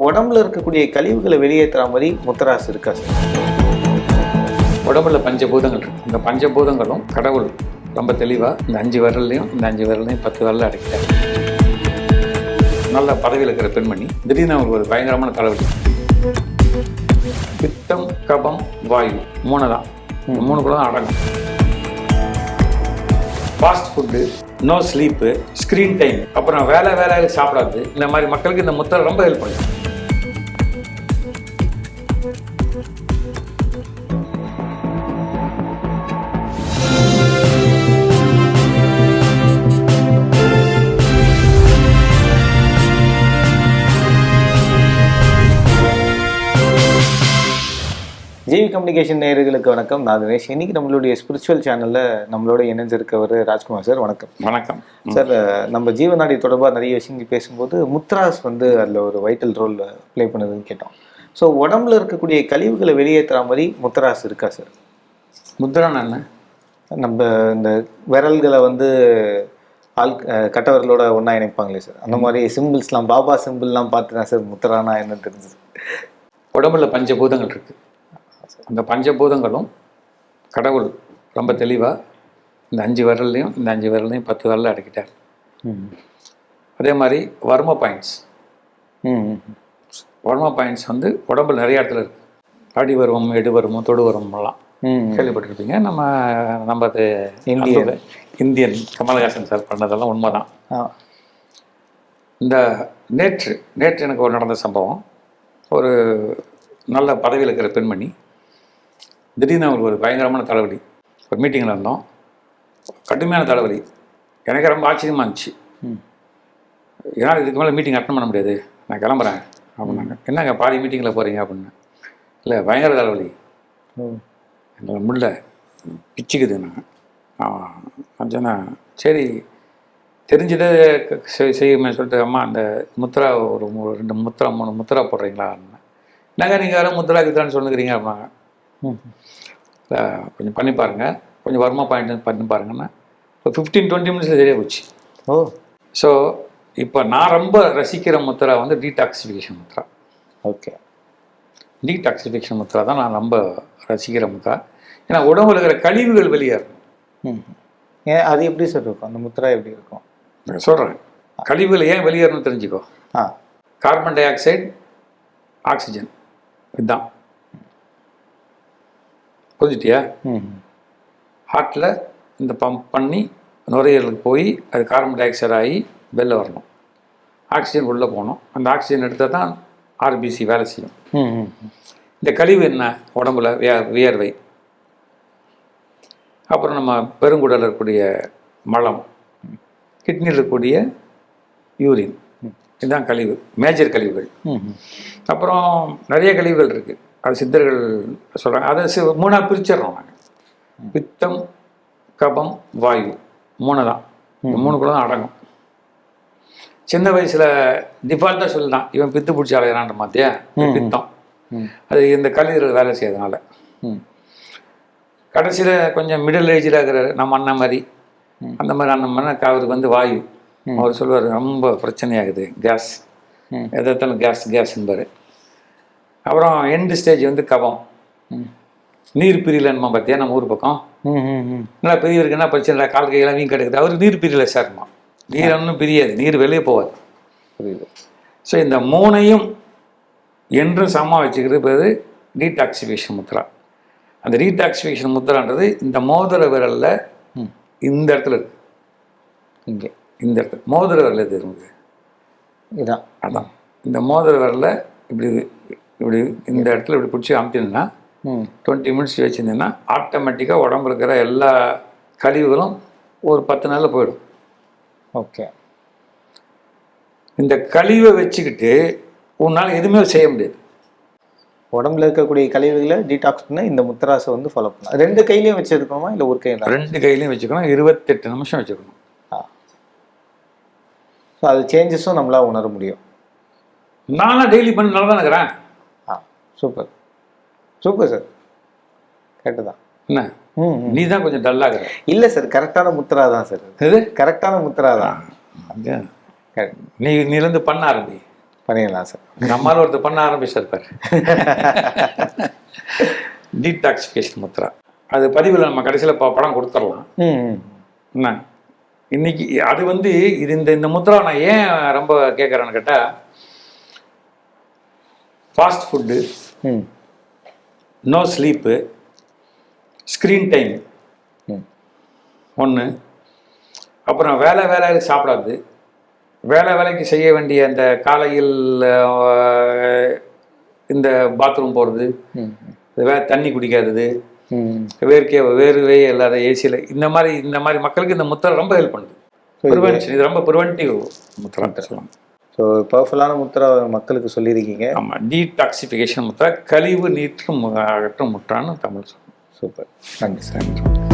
உடம்புல இருக்கக்கூடிய கழிவுகளை வெளியேற்றுற மாதிரி முத்தராசு இருக்கா சார்? உடம்புல பஞ்சபூதங்கள் இருக்கு. இந்த பஞ்சபூதங்களும் கடவுள் ரொம்ப தெளிவாக இந்த 5 விரல்லையும் 10 விரலில் அடைக்கிட்டார். நல்ல பதவியில் இருக்கிற பெண்மணி திடீர்னு அவங்களுக்கு ஒரு பயங்கரமான தலைவலி. பித்தம், கபம், வாயு 3 தான். 3 கூட தான் அடங்கும். Fast food, no sleep, screen time, அப்புறம் வேலை சாப்பிடாது. இந்த மாதிரி மக்களுக்கு இந்த முத்திரை ரொம்ப ஹெல்ப் பண்ணுது. ஜிவி கம்யூனிகேஷன் நேயர்களுக்கு வணக்கம். நான் தினேஷ். இன்னைக்கு நம்மளுடைய ஸ்பிரிச்சுவல் சேனல்ல நம்மளோட இணைஞ்சிருக்கவர் ராஜ்குமார் சார். வணக்கம். வணக்கம் சார். நம்ம ஜீவநாடி தொடர்பாக நிறைய விஷயங்கள் பேசும்போது முத்ராஸ் அதில் ஒரு வைட்டல் ரோல் ப்ளே பண்ணுதுன்னு கேட்டோம். ஸோ உடம்புல இருக்கக்கூடிய கழிவுகளை வெளியேற்றுற மாதிரி முத்ராஸ் இருக்கா சார்? முத்ரான்னு என்ன? நம்ம இந்த விரல்களை கட்டவர்களோட ஒன்றா இணைப்பாங்களே சார், அந்த மாதிரி சிம்பிள்ஸ்லாம், பாபா சிம்பிள்லாம் பார்த்து தான் சார் முத்ரானா என்னன்னு தெரிஞ்சது. உடம்புல பஞ்சபூதங்கள் இருக்கு. அந்த பஞ்சபூதங்களும் கடவுள் ரொம்ப தெளிவாக இந்த 5 விரல்லையும் 10 விரலில் அடக்கிட்டார். அதே மாதிரி வர்ம பாயிண்ட்ஸ் உடம்புல நிறைய இடத்துல இருக்கு. அடிவருவம், எடுவருவம், தொடுவருவம்லாம் கேள்விப்பட்டிருப்பீங்க. நம்ம அது இந்தியன் கமலஹாசன் சார் பண்ணதெல்லாம் உண்மைதான். இந்த நேற்று எனக்கு ஒரு நடந்த சம்பவம். ஒரு நல்ல பதவியில் இருக்கிற பெண்மணி திடீர்னு அவங்களுக்கு ஒரு பயங்கரமான தலைவலி. ஒரு மீட்டிங்கில் இருந்தோம், கடுமையான தலைவலி. எனக்கு ரொம்ப ஆச்சரியமாக இருந்துச்சு. ஏன்னா இதுக்கு மேலே மீட்டிங் அட்டன் பண்ண முடியாது, நான் கிளம்புறேன் அப்படின்னாங்க. என்னங்க பாதி மீட்டிங்கில் போகிறீங்க அப்படின்னு. இல்லை, பயங்கர தலைவலி, என்னால் முடியல, பிச்சுக்குது. கொஞ்சம் சரி தெரிஞ்சதே செய்யுமே சொல்லிட்டு, அம்மா அந்த முத்ரா ஒரு 2 முத்ரா 3 முத்ரா போடுறீங்களா அப்படின்னா. என்னங்க நீங்கள் வேறு முத்ரா கித்ரான்னு சொல்லுங்கிறீங்க அப்படின்னாங்க. கொஞ்சம் பண்ணி பாருங்கள், கொஞ்சம் வர்மா பாயிண்ட் பண்ணி பாருங்கன்னா இப்போ 15-20 மினிட்ஸில் சரியாக போச்சு. ஸோ இப்போ நான் ரொம்ப ரசிக்கிற Mudra detoxification Mudra. Okay, detoxification Mudra தான் நான் ரொம்ப ரசிக்கிற முத்ரா. ஏன்னா உடம்புல இருக்கிற கழிவுகள் வெளியேறணும். அது எப்படி சார் இருக்கும்? அந்த முத்ரா எப்படி இருக்கும் சொல்கிறேன். கழிவுகள் ஏன் வெளியேறணும்னு தெரிஞ்சுக்கோ. கார்பன் டை ஆக்சைடு, ஆக்சிஜன், இதுதான். புரிஞ்சுட்டியா? ஹார்ட்டில் இந்த பம்ப் பண்ணி நுரையீரலுக்கு போய் அது கார்பன் டை ஆக்சைடு ஆகி வெளில வரணும். ஆக்சிஜன் உள்ளே போகணும். அந்த ஆக்சிஜன் எடுத்தால் தான் ஆர்பிசி வேலை செய்யும். இந்த கழிவு என்ன? உடம்புல வியர்வை, அப்புறம் நம்ம பெருங்குடலில் இருக்கக்கூடிய மலம், கிட்னியில் இருக்கக்கூடிய யூரின், இதுதான் கழிவு, மேஜர் கழிவுகள். அப்புறம் நிறைய கழிவுகள் இருக்குது, அது சித்தர்கள் சொல்கிறாங்க. அதை 3ஆக பிரிச்சிடறோம் நாங்கள். பித்தம், கபம், வாயு 3 தான். இந்த 3 கூட தான் அடங்கும். சின்ன வயசில் டிஃபால்ட்டாக சொல்லலாம், இவன் பித்து பிடிச்சி அலையிறான்ற மாதிரியா பித்தம். அது இந்த கல்லீரல் வேலை செய்யறதுனால. கடைசியில் கொஞ்சம் மிடில் ஏஜில் இருக்கிற நம்ம அண்ணன் மாதிரி, அந்த மாதிரி அண்ணன் அவருக்கு வாயு. அவர் சொல்லுவார், ரொம்ப பிரச்சனையாகுது, கேஸ், எதாலும் கேஸ் என்பார். அப்புறம் எண்டு ஸ்டேஜ் கபம், நீர் பிரியலன்மா. பார்த்தியா நம்ம ஊர் பக்கம் நல்லா பெரியவருக்கு என்ன பிரச்சனை இல்லை, கால் கையெல்லாம் வீங்க கிடைக்குது. அவருக்கு நீர் பிரியல சார்மா. நீர் ஒன்றும் பிரியாது, நீர் வெளியே போவாது. புரியுது. ஸோ இந்த 3ஐயும் என்றும் சமமாக வச்சுக்கிறது பேர் டீடாக்சிஃபிகேஷன் முத்ரா. அந்த டீடாக்சிஃபிகேஷன் முத்ரான்றது இந்த மோதிர விரலில் இந்த இடத்துல இருக்கு. இங்கே இந்த இடத்துல மோதிர விரல் எது இருக்குது? இதான். அதான் இந்த மோதிர விரலில் இப்படி இந்த இடத்துல இப்படி பிடிச்சி அமுத்தினா 20 மினிட்ஸ் வச்சுருந்தீங்கன்னா ஆட்டோமேட்டிக்காக உடம்புல இருக்கிற எல்லா கழிவுகளும் ஒரு 10 நாளில் போயிடும். ஓகே. இந்த கழிவை வச்சுக்கிட்டு உன்னால் எதுவுமே செய்ய முடியாது. உடம்புல இருக்கக்கூடிய கழிவுகளை டீடாக்ஸ் பண்ண இந்த முத்ராஸை ஃபாலோ பண்ணலாம். 2 கையிலையும் வச்சுருக்கணுமா இல்லை ஒரு கையில்? 2 கையிலையும் வச்சுக்கணும். 28 நிமிஷம் வச்சுக்கணும். ஸோ அது சேஞ்சஸும் நம்மளால் உணர முடியும். நானும் டெய்லி பண்ணி நல்லா தான் இருக்கிறேன். Super super sir. கரெக்டு தான். என்ன நீ தான் கொஞ்சம் டல்லாகிற? இல்லை சார், கரெக்டான முத்ரா தான் சார். இது கரெக்டான முத்ரா தான். நீலேருந்து பண்ண ஆரம்பி. பண்ணிடலாம் சார். நம்மளால ஒருத்தர் பண்ண ஆரம்பிச்சிருப்பார். டீடாக்சிஃபிகேஷன் முத்ரா. அது பதிவில் நம்ம கடைசியில் படம் கொடுத்துடலாம். என்ன இன்னைக்கு அது வந்து இது இந்த முத்ரா நான் ஏன் ரொம்ப கேட்குறேன்னு கேட்டால், fast food, no sleep, screen time ஒன்று, அப்புறம் வேலைக்கு சாப்பிடாது, வேலைக்கு செய்ய வேண்டிய அந்த காலையில் இந்த பாத்ரூம் போகிறது, தண்ணி குடிக்காதது, வேர்வை இல்லாத ஏசியில், இந்த மாதிரி மக்களுக்கு இந்த முத்திரை ரொம்ப ஹெல்ப் பண்ணுது. ப்ரிவென்ஷன், இது ரொம்ப ப்ரிவென்டிவ் முத்திரான்னு சொல்லலாம். ஸோ பவர்ஃபுல்லான முத்திரை மக்களுக்கு சொல்லியிருக்கீங்க. ஆமாம், டீடாக்சிஃபிகேஷன் முத்திரா, கழிவு நீற்றும் அகற்றும் முற்றான்னு தமிழ் சொல்லணும். சூப்பர், நன்றி சார்.